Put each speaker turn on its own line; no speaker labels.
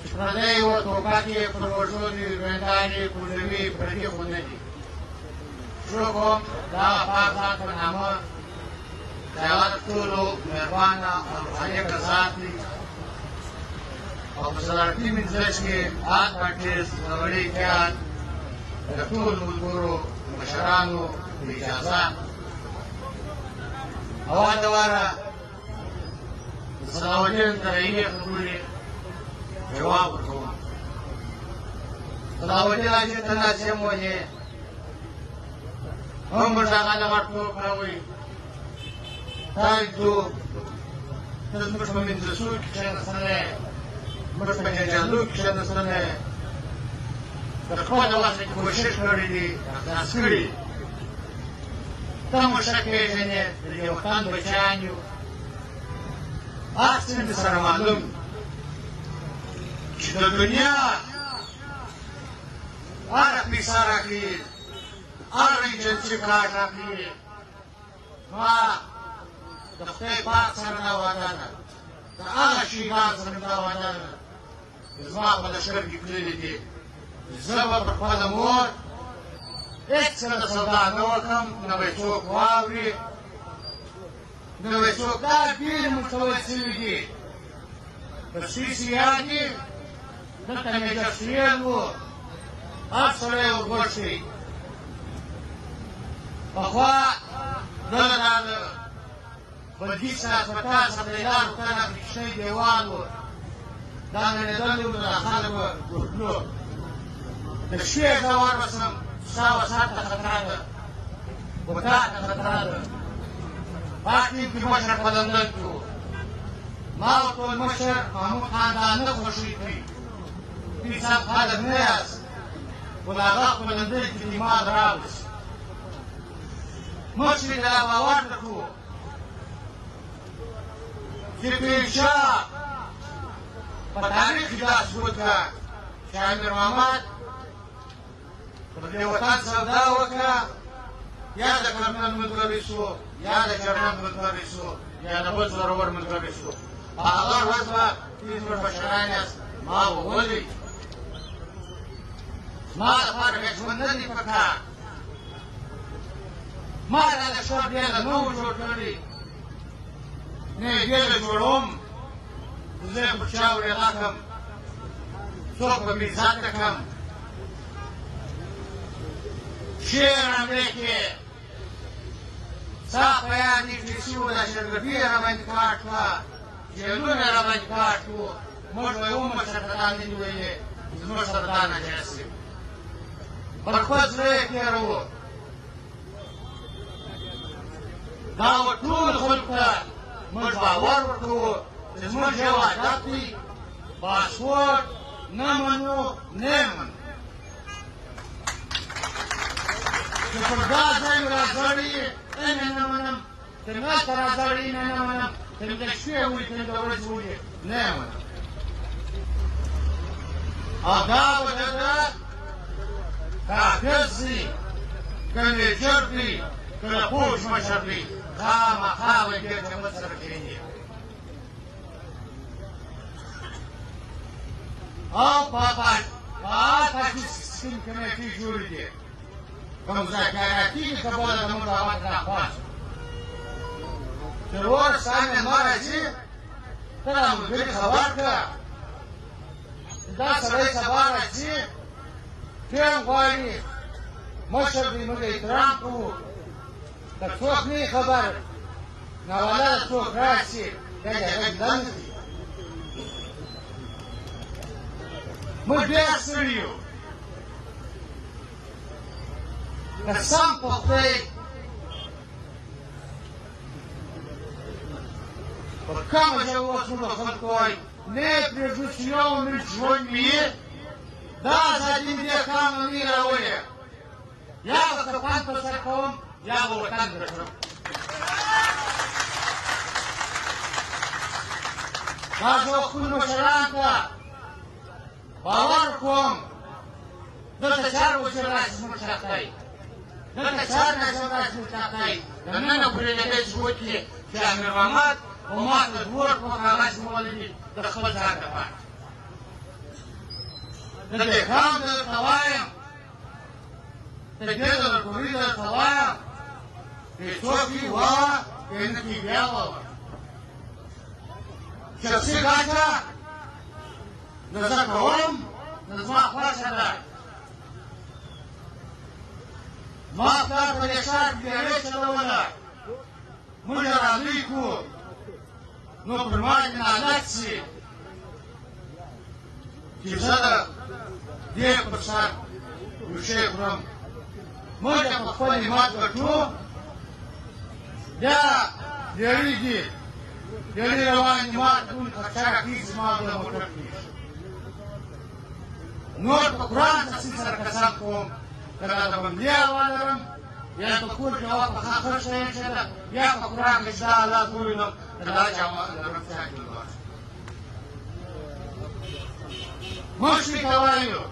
چې پردی و ټوپک یې پر وژو دي ژوندانې کوزوي پردي خو نه دي شروع کوم دغه پاک ذات په نامه چې هغه د ټولو مهربانه او روحاني ذات دی او په صدارتي مجلس کې آس پټیز غوړي خیال د ټولو ملګرو مشرانو په اجازه اول دواره د صلاحالدین ترعیني خبرې جواب ورکوم صلاحالدین حاجي ته داسې هم وایي هم ورته هغه دغه ټوکه وایي تاسو ته زموږ په مجلسونو کې کښېناستلی موږ په جنجالو کې کښېناستلی د خپله وخت کې کوشش کړی دی احساس کړي ته مو ښه پېژنې د دې وطن بچیان یو هر څه مې سره معلوم چې د دنیا هر پیسه راکړي هر ایجنسي کارت راکړي ما د خدای پاک سره دا وعده ده د هغه شهیدان سره دا وعده ده زما په لښکر کې تللي دي زه به پر خپله مور هېڅ څه د سودا نه وکړم نه به یې څوک واوري نه به یې څوک دا ډېرې مستول شوي دي په CCR کې دلته میجر سویل و هر سړی ورګوډ شي پخوا دله دا د بلګي صاحب فتح صاحب لیلار ورته دا کوچنی دیوال و دا مې لیدلی و نو دا خلک به ورتلو د شپې زه وربسم ستا وسات ته خطره ده اطاق ته خطره ده پاک ټیم کې مشر په لندن کې و ما ورته وویل مشر محمود خان دا نه خوښوي کوي پیر صاحب خلک نه یاست خو د هغه په لندن کې اعتماد راوست مشر یې دا باور درکړو چې پېشا په تاریخ کې دا ثبوت کړه چې امیر محمد پر دې وطن سودا وکړه یا د کرنل ملګری شو یا د جرنل ملګری شو یا د بل زورور ملګری شو په هغه ورځ به تاسو زموږ مشران یاست ما وولئ زما لپاره هېڅ ژوند نه دی پکار ما دا د شور ډېره نه و جوړ کړی نه یې ډېره جوړوم زه یې پر چا ورېغه کړم څوک به مې عزت ته کړم شعر حملې کې ستا په یاد انګلیسي و دا شرګټي یې راباندې کاټ کړه جیلونه یې راباندې کاټ کړو موږ به یې ومشر ته لاندې نیولې زموږ سره دا نجایز دی پر خپل زړه یې تېروو دا و ټول خلکو ته موږ باور ورکوو چې زموږ یو عادت دی پاسپورټ نه منو نه یې منو چې پر دا ځای مې راځړي یې نه منم چې هلته راځړي یې نه منم چې مې د شپې ولي که مې د ورځې ولي نه یې منم او دا به د ده کافر سي که میجر دی که د پوج مشر دی خامخا به دې جماعت سره کښېني او په پاکستان کمیټې جوړې دي په مذاکراتي کې کبله زموږ دعوت راخواست چې ور سامې ما راځي ته دا ملګري خبر کړه چې دا سړی سبا راځي ټیم غواړي مشر دی موږ احترام کوو که څوک نه یې خبر ناولاده څوک راشي بیا د هغه دم دي موږ ډېر ستړي یو قسم په خدای په کومه ژبه اوس موږ خلکو وایي نه یې پرېږدو چې یو منټ ژوند مې یې دا ازادي مې دې کار نه وي راوړې یا به کفن په سر کوم یا به وطن درکړم دا زه خپلو مشرانو ته باور کوم دلته چار وزیر راشي زموږ شاته دلته چار نظر راشي زموږ شاته دننه پورې لږ ثبوت کړي چې امیر محمد او ما ته د ووټ په کاغذ مولی دي د خپل ځان لپاره دې خام درته وایم ته دې درګوري درته وایم هېڅوک یې ووه که نه کې بیا ووه شخصي ګټه نو زه کوم نو زما خوښه ده ما پلار په دې ښار کې ډېرې چلوله موږ یې رالوی کړو نو پر ما دې نالت شي چې زه د دې پر سر ګوشې خورم موږ یې په خپل همت ګټو بیا ډېرېږي ډېرې روان دي ما ټول خرچه کړي زما د موټر کېږي نور په قرآن تفصیل سره قسم کوم که دا د بندې هوا لرم یا په کور کې هوا په ښه شی ده یا په قرآن کې چې دا حالات ووینم د دا جامه لرم چا کې موږ ته وایو